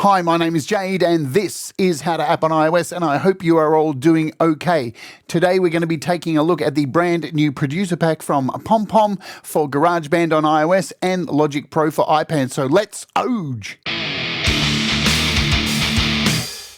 Hi, my name is Jade and this is How to App on iOS, and I hope you are all doing okay. Today we're going to be taking a look at the brand new producer pack from Pom Pom for GarageBand on iOS and Logic Pro for iPad. So let's ooge!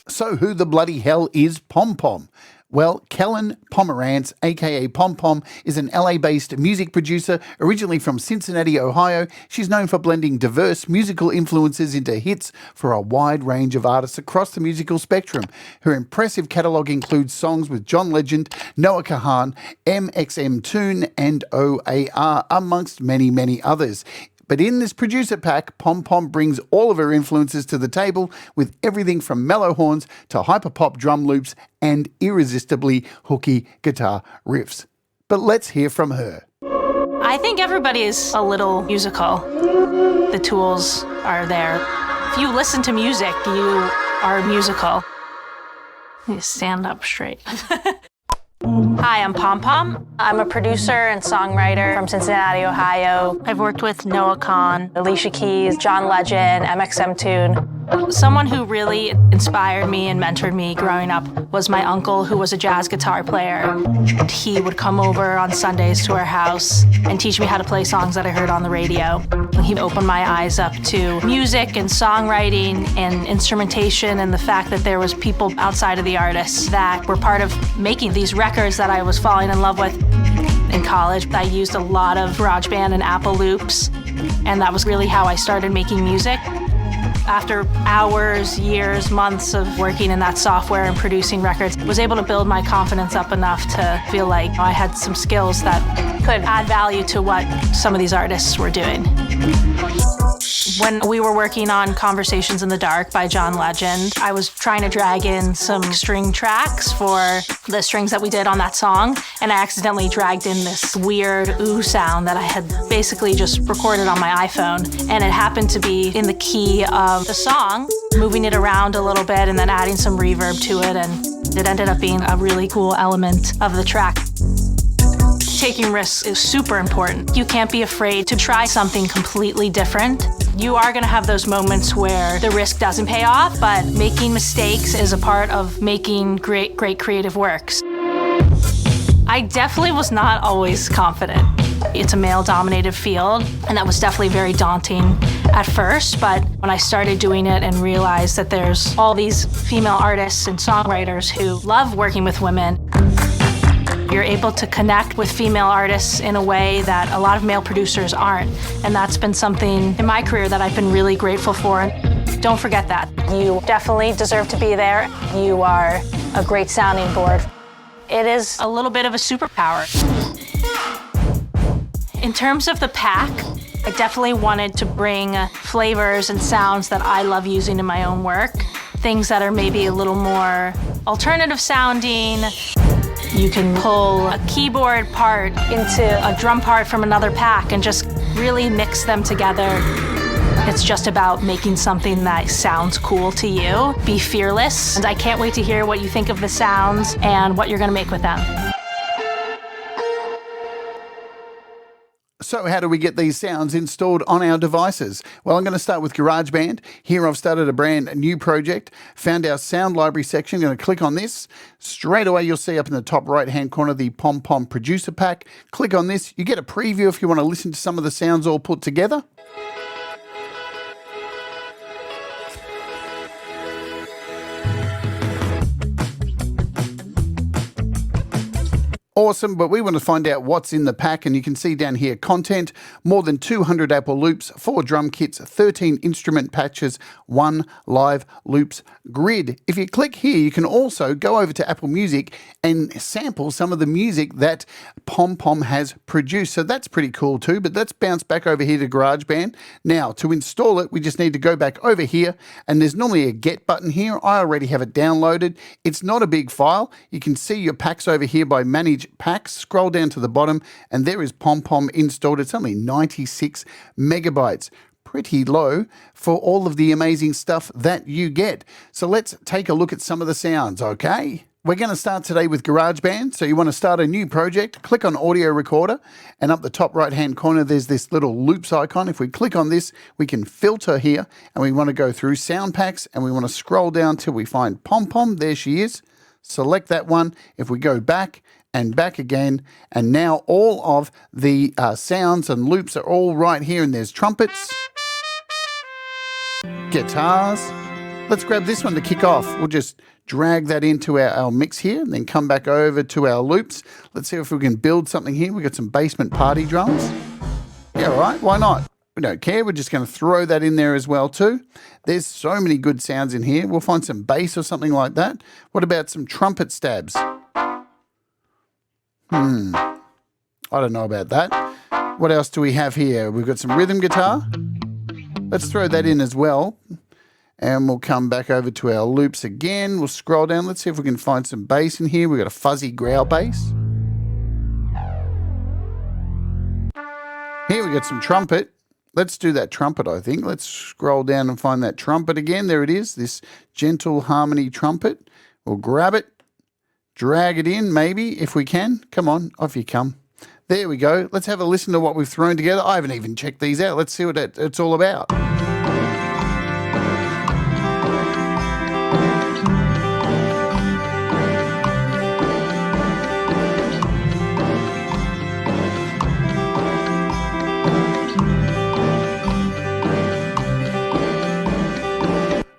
So who the bloody hell is Pom Pom? Well, Kellen Pomerantz, aka Pom Pom, is an LA-based music producer originally from Cincinnati, Ohio. She's known for blending diverse musical influences into hits for a wide range of artists across the musical spectrum. Her impressive catalogue includes songs with John Legend, Noah Kahan, mxmtoon and O.A.R, amongst many, many others. But in this producer pack, Pom Pom brings all of her influences to the table with everything from mellow horns to hyperpop drum loops and irresistibly hooky guitar riffs. But let's hear from her. I think everybody is a little musical. The tools are there. If you listen to music, you are musical. You stand up straight. Hi, I'm Pom Pom. I'm a producer and songwriter from Cincinnati, Ohio. I've worked with Noah Kahan, Alicia Keys, John Legend, mxmtoon. Someone who really inspired me and mentored me growing up was my uncle, who was a jazz guitar player. He would come over on Sundays to our house and teach me how to play songs that I heard on the radio. He opened my eyes up to music and songwriting and instrumentation and the fact that there was people outside of the artists that were part of making these records that I was falling in love with. In college, I used a lot of GarageBand and Apple loops, and that was really how I started making music. After hours, years, months of working in that software and producing records, I was able to build my confidence up enough to feel like I had some skills that could add value to what some of these artists were doing. When we were working on Conversations in the Dark by John Legend, I was trying to drag in some string tracks for the strings that we did on that song, and I accidentally dragged in this weird ooh sound that I had basically just recorded on my iPhone, and it happened to be in the key of the song, moving it around a little bit and then adding some reverb to it, and it ended up being a really cool element of the track. Taking risks is super important. You can't be afraid to try something completely different. You are going to have those moments where the risk doesn't pay off, but making mistakes is a part of making great creative works. I definitely was not always confident. It's a male-dominated field, and that was definitely very daunting at first, but when I started doing it and realized that there's all these female artists and songwriters who love working with women, you're able to connect with female artists in a way that a lot of male producers aren't. And that's been something in my career that I've been really grateful for. Don't forget that. You definitely deserve to be there. You are a great sounding board. It is a little bit of a superpower. In terms of the pack, I definitely wanted to bring flavors and sounds that I love using in my own work. Things that are maybe a little more alternative sounding. You can pull a keyboard part into a drum part from another pack and just really mix them together. It's just about making something that sounds cool to you. Be fearless. And I can't wait to hear what you think of the sounds and what you're going to make with them. So how do we get these sounds installed on our devices? Well, I'm going to start with GarageBand. Here I've started a brand new project, found our sound library section, going to click on this. Straight away you'll see up in the top right hand corner the Pom Pom Producer Pack. Click on this, you get a preview if you want to listen to some of the sounds all put together. Awesome, but we want to find out what's in the pack, and you can see down here content, more than 200 Apple loops, 4 drum kits, 13 instrument patches, 1 live loops grid. If you click here, you can also go over to Apple Music and sample some of the music that Pom Pom has produced. So that's pretty cool too, but let's bounce back over here to GarageBand. Now, to install it, we just need to go back over here, and there's normally a Get button here. I already have it downloaded. It's not a big file. You can see your packs over here by Manage Packs. Scroll down to the bottom and there is Pom Pom installed. It's only 96 megabytes. Pretty low for all of the amazing stuff that you get. So let's take a look at some of the sounds, okay? We're going to start today with GarageBand. So you want to start a new project, click on Audio Recorder, and up the top right-hand corner, there's this little loops icon. If we click on this, we can filter here, and we want to go through sound packs, and we want to scroll down till we find Pom Pom. There she is. Select that one. If we go back and back again, and now all of the sounds and loops are all right here, and there's trumpets, guitars. Let's grab this one to kick off. We'll just drag that into our mix here and then come back over to our loops. Let's see if we can build something here. We've got some basement party drums. Yeah, all right, why not? We don't care. We're just going to throw that in there as well too. There's so many good sounds in here. We'll find some bass or something like that. What about some trumpet stabs? I don't know about that. What else do we have here? We've got some rhythm guitar. Let's throw that in as well. And we'll come back over to our loops again. We'll scroll down. Let's see if we can find some bass in here. We've got a fuzzy growl bass. Here we got some trumpet. Let's do that trumpet, I think. Let's scroll down and find that trumpet again. There it is, this gentle harmony trumpet. We'll grab it, drag it in maybe if we can. Come on, off you come. There we go. Let's have a listen to what we've thrown together. I haven't even checked these out. Let's see what it's all about.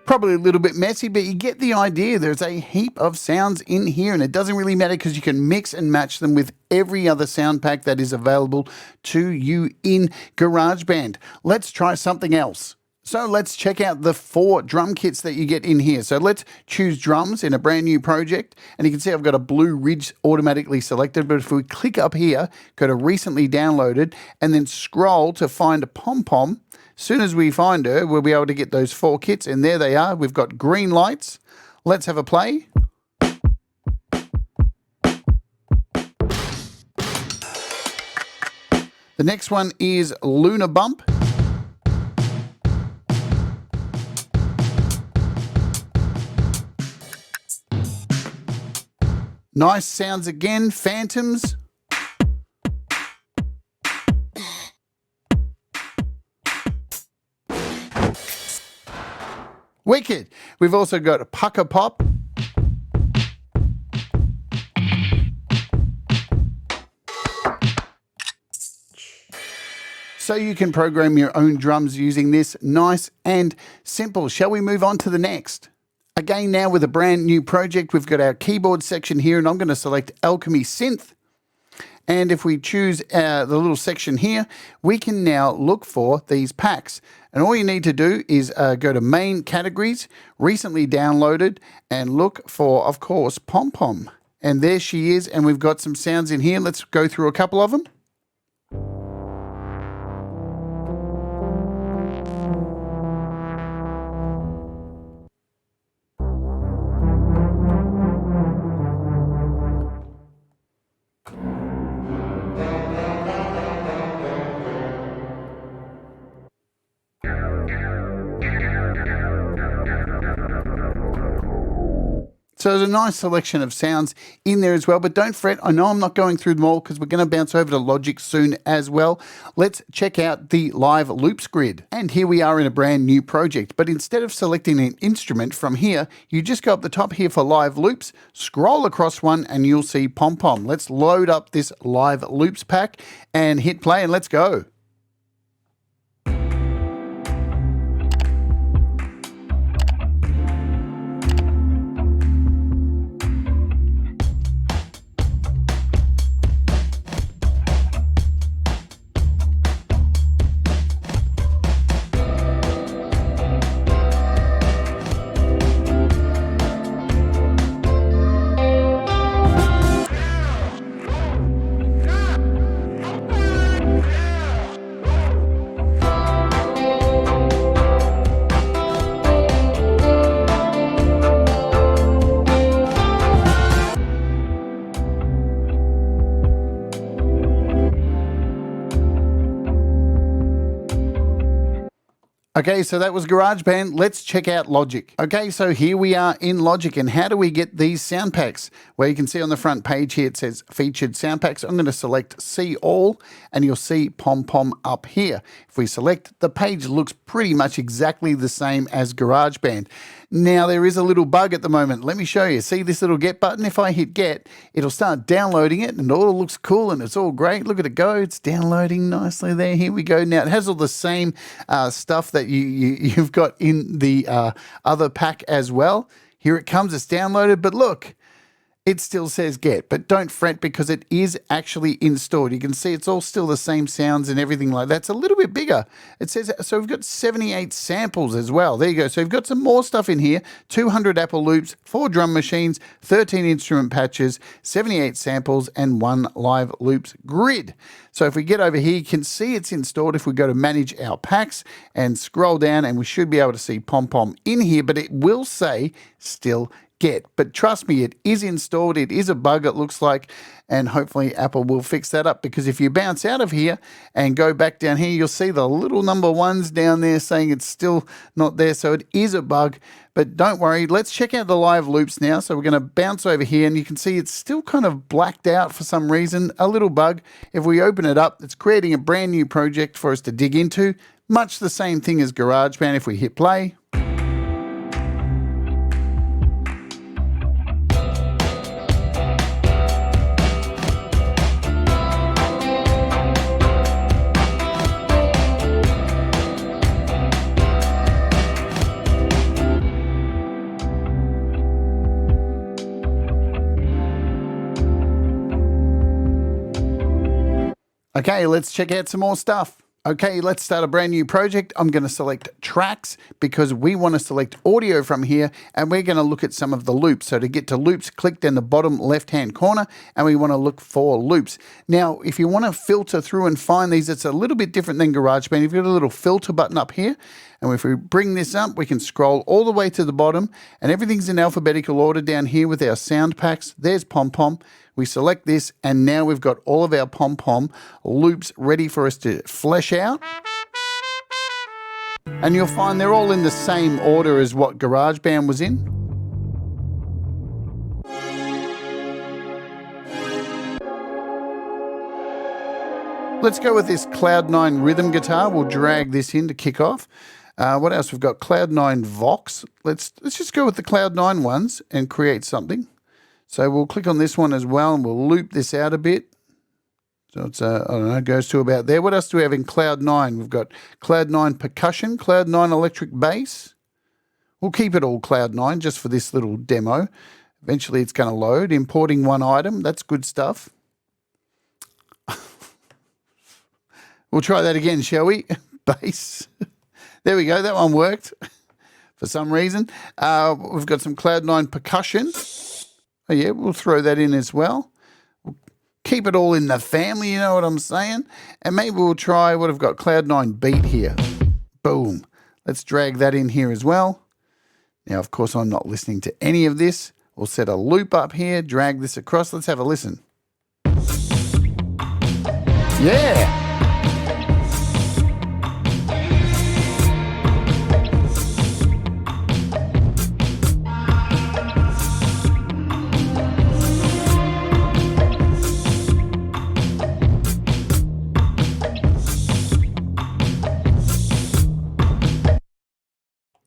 Probably a little bit messy, but you get the idea. There's a heap of sounds in here, and it doesn't really matter because you can mix and match them with every other sound pack that is available to you in GarageBand. Let's try something else. So let's check out the 4 drum kits that you get in here. So let's choose drums in a brand new project. And you can see I've got a blue ridge automatically selected. But if we click up here, go to recently downloaded, and then scroll to find a Pom Pom, as soon as we find her, we'll be able to get those 4 kits. And there they are. We've got green lights. Let's have a play. The next one is Lunar Bump. Nice sounds again, Phantoms. Wicked. We've also got a pucker pop. So you can program your own drums using this. Nice and simple. Shall we move on to the next? Again, now with a brand new project, we've got our keyboard section here, and I'm going to select Alchemy Synth. And if we choose the little section here, we can now look for these packs. And all you need to do is go to Main Categories, Recently Downloaded, and look for, of course, Pom Pom. And there she is, and we've got some sounds in here. Let's go through a couple of them. So there's a nice selection of sounds in there as well, but don't fret. I know I'm not going through them all because we're going to bounce over to Logic soon as well. Let's check out the live loops grid. And here we are in a brand new project, but instead of selecting an instrument from here, you just go up the top here for live loops, scroll across one, and you'll see Pom Pom. Let's load up this live loops pack and hit play, and let's go. Okay, so that was GarageBand. Let's check out Logic. Okay, so here we are in Logic, and how do we get these sound packs? Well, you can see on the front page here, it says featured sound packs. I'm going to select See All, and you'll see Pom Pom up here. If we select, the page looks pretty much exactly the same as GarageBand. Now, there is a little bug at the moment. Let me show you. See this little get button? If I hit get, it'll start downloading it, and it all looks cool, and it's all great. Look at it go. It's downloading nicely there. Here we go. Now, it has all the same stuff that you've got in the other pack as well. Here it comes. It's downloaded, but look, it still says get, but don't fret because it is actually installed. You can see it's all still the same sounds and everything like that. It's a little bit bigger. It says, so we've got 78 samples as well. There you go. So we've got some more stuff in here. 200 Apple loops, 4 drum machines, 13 instrument patches, 78 samples, and 1 live loops grid. So if we get over here, you can see it's installed. If we go to manage our packs and scroll down, and we should be able to see Pom Pom in here, but it will say still get. But trust me, it is installed. It is a bug, it looks like, and hopefully Apple will fix that up, because if you bounce out of here and go back down here, you'll see the little number ones down there saying it's still not there. So it is a bug, but don't worry. Let's check out the live loops now. So we're going to bounce over here, and you can see it's still kind of blacked out for some reason, a little bug. If we open it up, it's creating a brand new project for us to dig into. Much the same thing as GarageBand. If we hit play, okay, let's check out some more stuff. Okay, let's start a brand new project. I'm going to select tracks because we want to select audio from here, and we're going to look at some of the loops. So to get to loops, click down the bottom left-hand corner, and we want to look for loops. Now, if you want to filter through and find these, it's a little bit different than GarageBand. You've got a little filter button up here, and if we bring this up, we can scroll all the way to the bottom, and everything's in alphabetical order down here with our sound packs. There's Pom Pom. We select this, and now we've got all of our Pom Pom loops ready for us to flesh out. And you'll find they're all in the same order as what GarageBand was in. Let's go with this Cloud9 rhythm guitar. We'll drag this in to kick off. What else? We've got Cloud9 Vox. Let's just go with the Cloud9 ones and create something. So we'll click on this one as well, and we'll loop this out a bit. So it's, I don't know, goes to about there. What else do we have in Cloud9? We've got Cloud9 Percussion, Cloud9 Electric Bass. We'll keep it all Cloud9 just for this little demo. Eventually it's going to load. Importing one item, that's good stuff. We'll try that again, shall we? Bass. There we go, that one worked for some reason. We've got some Cloud9 Percussion. Oh yeah, we'll throw that in as well. We'll keep it all in the family, you know what I'm saying? And maybe we'll try what I've got, Cloud9 Beat here. Boom. Let's drag that in here as well. Now, of course, I'm not listening to any of this. We'll set a loop up here, drag this across. Let's have a listen. Yeah.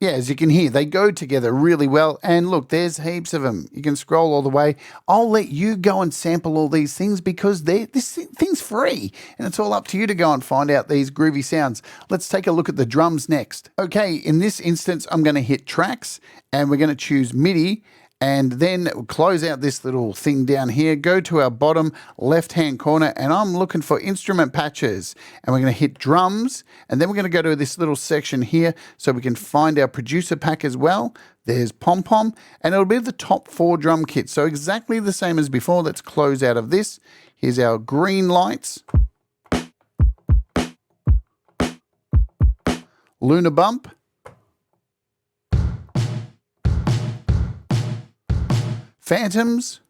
Yeah, as you can hear, they go together really well. And look, there's heaps of them. You can scroll all the way. I'll let you go and sample all these things because this thing's free. And it's all up to you to go and find out these groovy sounds. Let's take a look at the drums next. Okay, in this instance, I'm going to hit tracks and we're going to choose MIDI. And then close out this little thing down here, go to our bottom left-hand corner, and I'm looking for instrument patches. And we're going to hit drums, and then we're going to go to this little section here so we can find our producer pack as well. There's Pom Pom, and it'll be the top 4 drum kits. So exactly the same as before. Let's close out of this. Here's our green lights. Lunar bump. Phantoms,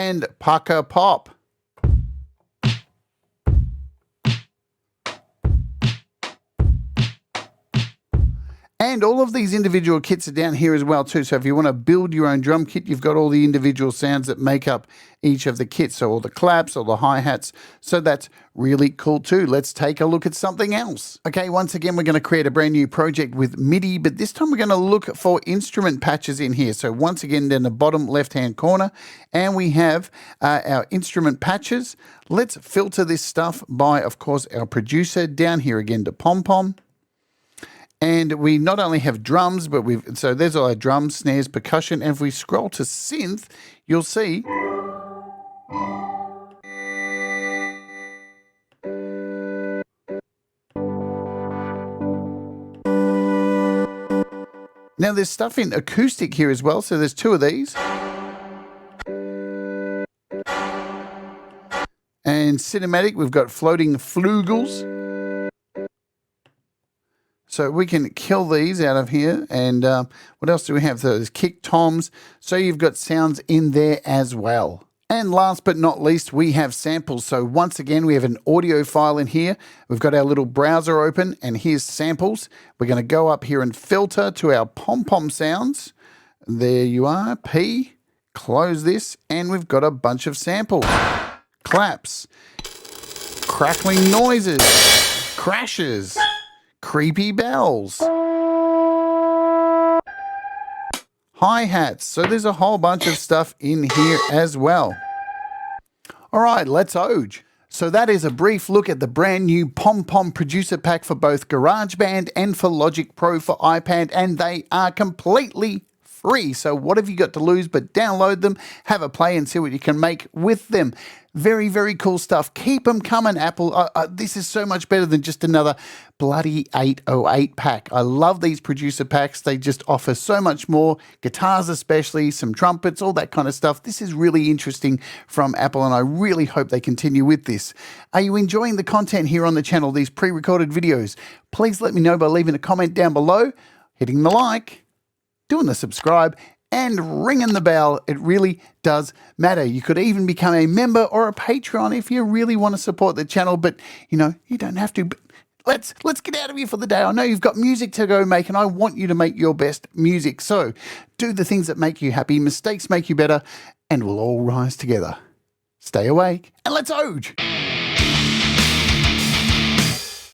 and pucker pop. And all of these individual kits are down here as well too. So if you want to build your own drum kit, you've got all the individual sounds that make up each of the kits. So all the claps, all the hi-hats. So that's really cool too. Let's take a look at something else. Okay, once again, we're going to create a brand new project with MIDI, but this time we're going to look for instrument patches in here. So once again, in the bottom left-hand corner, and we have our instrument patches. Let's filter this stuff by, of course, our producer. Down here again to Pom Pom. And we not only have drums, but so there's all our drums, snares, percussion. And if we scroll to synth, you'll see now there's stuff in acoustic here as well. So there's two of these. And cinematic, we've got floating flugels. So we can kill these out of here. And what else do we have? So there's kick toms. So you've got sounds in there as well. And last but not least, we have samples. So once again, we have an audio file in here. We've got our little browser open, and here's samples. We're going to go up here and filter to our pom-pom sounds. There you are, P. Close this, and we've got a bunch of samples. Claps, crackling noises, crashes, creepy bells, hi-hats. So there's a whole bunch of stuff in here as well. All right, let's Oj. So that is a brief look at the brand new Pom Pom Producer Pack for both GarageBand and for Logic Pro for iPad, and they are completely free. So what have you got to lose but download them, have a play and see what you can make with them. Very, very cool stuff. Keep them coming, Apple. This is so much better than just another bloody 808 pack. I love these producer packs. They just offer so much more. Guitars especially, some trumpets, all that kind of stuff. This is really interesting from Apple, and I really hope they continue with this. Are you enjoying the content here on the channel, these pre-recorded videos? Please let me know by leaving a comment down below, hitting the like, doing the subscribe, and ringing the bell. It really does matter. You could even become a member or a Patreon if you really want to support the channel, but you don't have to. But let's get out of here for the day. I know you've got music to go make, and I want you to make your best music. So do the things that make you happy. Mistakes make you better, and we'll all rise together. Stay awake, and let's Oj.